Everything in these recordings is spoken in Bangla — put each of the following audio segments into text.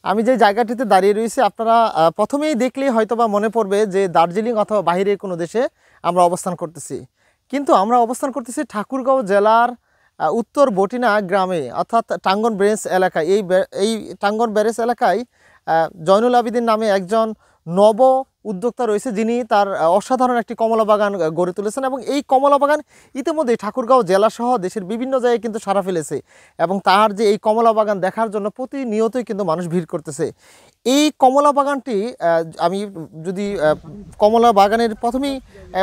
আমি যে জায়গাটিতে দাঁড়িয়ে রয়েছি আপনারা প্রথমেই দেখলেই হয়তোবা মনে পড়বে যে দার্জিলিং অথবা বাইরের কোনো দেশে আমরা অবস্থান করতেছি। কিন্তু আমরা অবস্থান করতেছি ঠাকুরগাঁও জেলার উত্তর বটিনা গ্রামে, অর্থাৎ টাঙ্গন ব্যারেজ এলাকায়। এই টাঙ্গন ব্যারেজ এলাকায় জয়নুল আবেদিন নামে একজন নব উদ্যোক্তা রয়েছে, যিনি তার অসাধারণ একটি কমলা বাগান গড়ে তুলেছেন এবং এই কমলা বাগান ইতিমধ্যেই ঠাকুরগাঁও জেলাসহ দেশের বিভিন্ন জায়গায় কিন্তু সাড়া ফেলেছে এবং তার যে এই কমলা বাগান দেখার জন্য প্রতিনিয়তই কিন্তু মানুষ ভিড় করতেছে। এই কমলা বাগানটি আমি যদি কমলা বাগানের প্রথমেই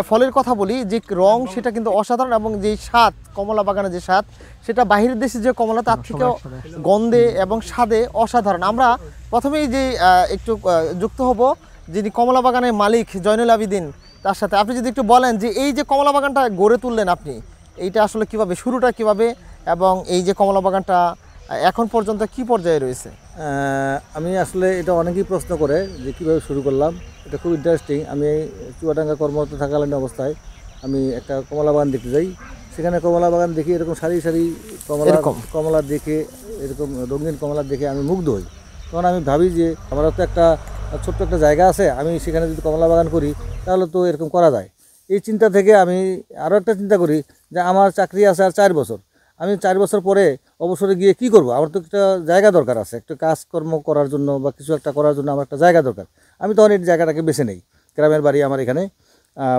ফলের কথা বলি, যে রং সেটা কিন্তু অসাধারণ এবং যেই স্বাদ, কমলা বাগানের যে স্বাদ সেটা বাহিরের দেশে যে কমলা তার থেকেও গন্ধে এবং স্বাদে অসাধারণ। আমরা প্রথমেই যে একটু যুক্ত হব যিনি কমলা বাগানের মালিক জয়নুল আবেদিন, তার সাথে আপনি যদি একটু বলেন যে এই যে কমলা বাগানটা গড়ে তুললেন আপনি, এইটা আসলে কিভাবে, শুরুটা কিভাবে এবং এই যে কমলা বাগানটা এখন পর্যন্ত কি পর্যায়ে রয়েছে? আমি আসলে এটা অনেকেই প্রশ্ন করে যে কীভাবে শুরু করলাম। এটা খুব ইন্টারেস্টিং। আমি চুয়াডাঙ্গা কর্মরত থাকাকালীন অবস্থায় আমি একটা কমলা বাগান দেখতে যাই। সেখানে কমলা বাগান দেখি এরকম সারি সারি কমলা দেখে, এরকম রঙিন কমলা দেখে আমি মুগ্ধ হই। তখন আমি ভাবি যে আমারও তো একটা ছোট্ট একটা জায়গা আছে, আমি সেখানে যদি কমলা বাগান করি তাহলে তো এরকম করা যায়। এই চিন্তা থেকে আমি আরও একটা চিন্তা করি যে আমার চাকরি আছে আর 4 বছর, আমি 4 বছর পরে অবসরে গিয়ে কি করব? আমার তো একটা জায়গা দরকার আছে, একটা কাজকর্ম করার জন্য বা কিছু একটা করার জন্য আমার একটা জায়গা দরকার। আমি তখন এই জায়গাটাকে বেছে নেই। গ্রামের বাড়ি আমার এখানে,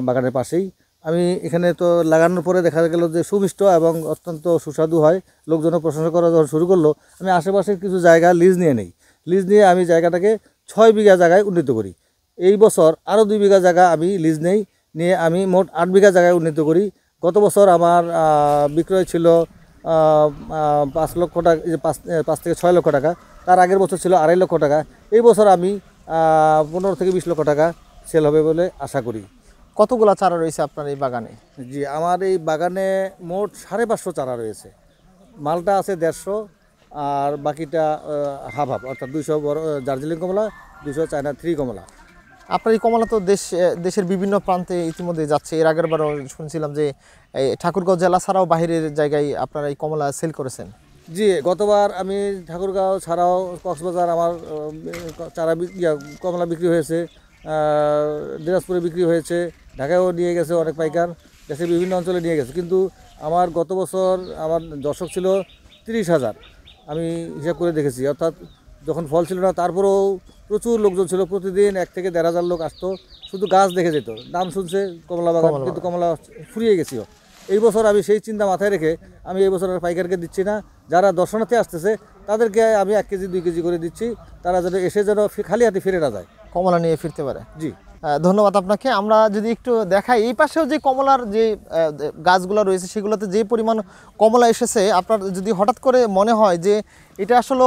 বাগানের পাশেই। আমি এখানে তো লাগানোর পরে দেখা গেল যে সুমিষ্ট এবং অত্যন্ত সুস্বাদু হয়, লোকজনও প্রশংসা করা যখন শুরু করলো। আমি আশেপাশের কিছু জায়গা লিজ নিয়ে নেই। লিজ নিয়ে আমি জায়গাটাকে 6 বিঘা জায়গায় উন্নীত করি। এই বছর আরও 2 বিঘা জায়গা আমি লিজ নেই, নিয়ে আমি মোট 8 বিঘা জায়গায় উন্নীত করি। গত বছর আমার বিক্রয় ছিল 5 লক্ষ টাকা, 5 থেকে 6 লক্ষ টাকা। তার আগের বছর ছিল 2.5 লক্ষ টাকা। এই বছর আমি 15 থেকে 20 লক্ষ টাকা সেল হবে বলে আশা করি। কতগুলা চারা রয়েছে আপনার এই বাগানে? জি, আমার এই বাগানে মোট 550 চারা রয়েছে। মালটা আছে 150, আর বাকিটা হাফ হাফ, অর্থাৎ 200 বড় দার্জিলিং কমলা, 200 চায়না 3 কমলা। আপনার এই কমলা তো দেশের বিভিন্ন প্রান্তে ইতিমধ্যে যাচ্ছে। এর আগের বারও শুনছিলাম যে এই ঠাকুরগাঁও জেলা ছাড়াও বাইরের জায়গায় আপনারা এই কমলা সেল করেছেন। জি, গতবার আমি ঠাকুরগাঁও ছাড়াও কক্সবাজার আমার চারা কমলা বিক্রি হয়েছে, দিনাজপুরে বিক্রি হয়েছে, ঢাকায়ও নিয়ে গেছে অনেক পাইকার, দেশের বিভিন্ন অঞ্চলে নিয়ে গেছে। কিন্তু আমার গত বছর আমার দর্শক ছিল 30,000, আমি হিসাব করে দেখেছি। অর্থাৎ যখন ফল ছিল না তারপরেও প্রচুর লোকজন ছিল, প্রতিদিন 1 থেকে 1,500 লোক আসতো, শুধু গাছ দেখে যেত, নাম শুনছে কমলা বাগান, কিন্তু কমলা ফুরিয়ে গেছিল। এই বছর আমি সেই চিন্তা মাথায় রেখে আমি এই বছর আর পাইকারকে দিচ্ছি না, যারা দর্শনার্থী আসতেছে তাদেরকে আমি 1 কেজি 2 কেজি করে দিচ্ছি, তারা যেন এসে যেন খালি হাতে ফিরে না যায়, কমলা নিয়ে ফিরতে পারে। জি, ধন্যবাদ আপনাকে। আমরা যদি একটু দেখাই এই পাশেও যে কমলার যে গাছগুলো রয়েছে সেগুলোতে যে পরিমাণ কমলা এসেছে, আপনার যদি হঠাৎ করে মনে হয় যে এটা আসলে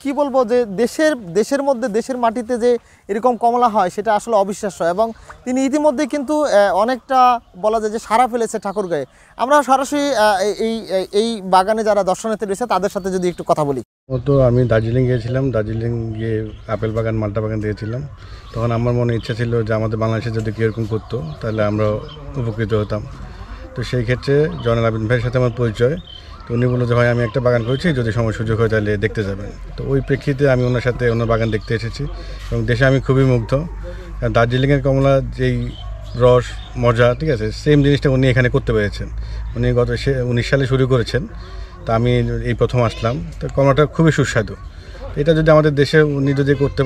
কি বলবো, যে দেশের মধ্যে দেশের মাটিতে যে এরকম কমলা হয় সেটা আসলে অবিশ্বাস্য। এবং তিনি ইতিমধ্যে কিন্তু অনেকটা বলা যায় যে সাড়া ফেলেছে ঠাকুরগাঁয়ে। আমরা সরাসরি এই বাগানে যারা দর্শনার্থী রয়েছে তাদের সাথে যদি একটু কথা বলি। তো আমি দার্জিলিং গিয়েছিলাম, দার্জিলিং গিয়ে আপেল বাগান, মাল্টা বাগান দিয়েছিলাম। তখন আমার মনে ইচ্ছা ছিল যে আমাদের বাংলাদেশে যদি কেউ এরকম করতো তাহলে আমরা উপকৃত হতাম। তো সেই ক্ষেত্রে জয়নুল আবেদিন ভাইয়ের সাথে আমার পরিচয়। তো উনি বললো যে ভাই আমি একটা বাগান করেছি, যদি সময় সুযোগ হয় তাহলে দেখতে যাবেন। তো ওই প্রেক্ষিতে আমি ওনার সাথে ওনার বাগান দেখতে এসেছি এবং দেশে আমি খুবই মুগ্ধ। দার্জিলিংয়ের কমলা যেই রস মজা, ঠিক আছে, সেম জিনিসটা উনি এখানে করতে পেরেছেন। উনি 19 সালে শুরু করেছেন, তা আমি এই প্রথম আসলাম। তো কমলাটা খুবই সুস্বাদু। এটা যদি আমাদের দেশে উনি যদি করতে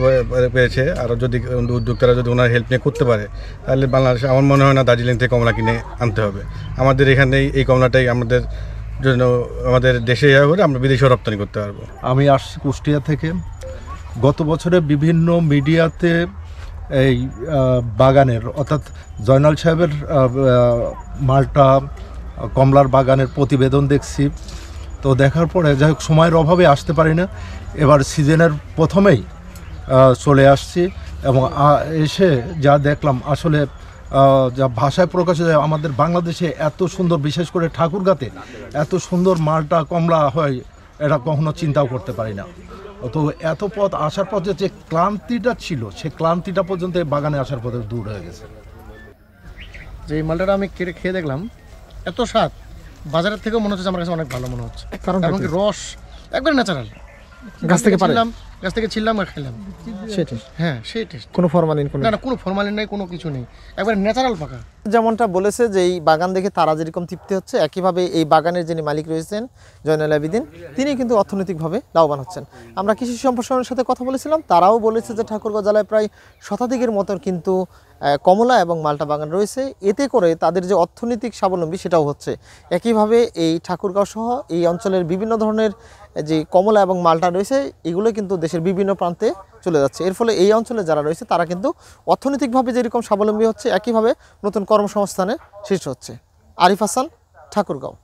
পেরেছে, আর যদি উদ্যোক্তারা যদি ওনার হেল্প নিয়ে করতে পারে, তাহলে বাংলাদেশে আমার মনে হয় না দার্জিলিং থেকে কমলা কিনে আনতে হবে। আমাদের এখানেই এই কমলাটাই আমাদের জন্য, আমাদের দেশে করে আমরা বিদেশে রপ্তানি করতে পারবো। আমি আসছি কুষ্টিয়া থেকে। গত বছরে বিভিন্ন মিডিয়াতে এই বাগানের, অর্থাৎ জয়নাল সাহেবের মাল্টা কমলার বাগানের প্রতিবেদন দেখছি। তো দেখার পরে যাই হোক, সময়ের অভাবে আসতে পারি না, এবার সিজনের প্রথমেই চলে আসছি এবং এসে যা দেখলাম আসলে যা ভাষায় প্রকাশ হয়, আমাদের বাংলাদেশে এত সুন্দর, বিশেষ করে ঠাকুরগাঁতে এত সুন্দর মাল্টা কমলা হয় এটা কখনো চিন্তাও করতে পারি না। তো এত পথ আসার পথে যে ক্লান্তিটা ছিল, সে ক্লান্তিটা পর্যন্ত বাগানে আসার পথে দূর হয়ে গেছে। যে এই মালটাটা আমি খেয়ে দেখলাম, এত স্বাদ, বাজারের থেকেও মনে হচ্ছে আমার কাছে অনেক ভালো মনে হচ্ছে। কারণ রস একবারে ন্যাচারাল, গাছ থেকে পারে। গাছ থেকে ছিললাম আর খাইলাম। সেটাই, হ্যাঁ সেই টেস্ট। কোনো ফরমালিন কোনো না না, কোনো ফরমালিন নেই, কোনো কিছু নেই, একবার ন্যাচারাল পাকা। যেমনটা বলেছে যে এই বাগান দেখে তারা যেরকম তৃপ্তি হচ্ছে, একইভাবে এই বাগানের যিনি মালিক রয়েছেন জয়নাল আবেদিন, তিনি কিন্তু অর্থনৈতিকভাবে লাভবান হচ্ছেন। আমরা কৃষি সম্প্রসারণের সাথে কথা বলেছিলাম, তারাও বলেছে যে ঠাকুরগাঁও জেলায় প্রায় শতাধিকের মতো কিন্তু কমলা এবং মাল্টা বাগান রয়েছে, এতে করে তাদের যে অর্থনৈতিক স্বাবলম্বী সেটাও হচ্ছে। একইভাবে এই ঠাকুরগাঁও সহ এই অঞ্চলের বিভিন্ন ধরনের যে কমলা এবং মাল্টা রয়েছে, এগুলো কিন্তু দেশের বিভিন্ন প্রান্তে চলে যাচ্ছে। এর ফলে এই অঞ্চলে যারা রয়েছে তারা কিন্তু অর্থনৈতিকভাবে যেরকম স্বাবলম্বী হচ্ছে, একইভাবে নতুন কর্মসংস্থানে শীর্ষ হচ্ছে। আরিফ হাসান, ঠাকুরগাঁও।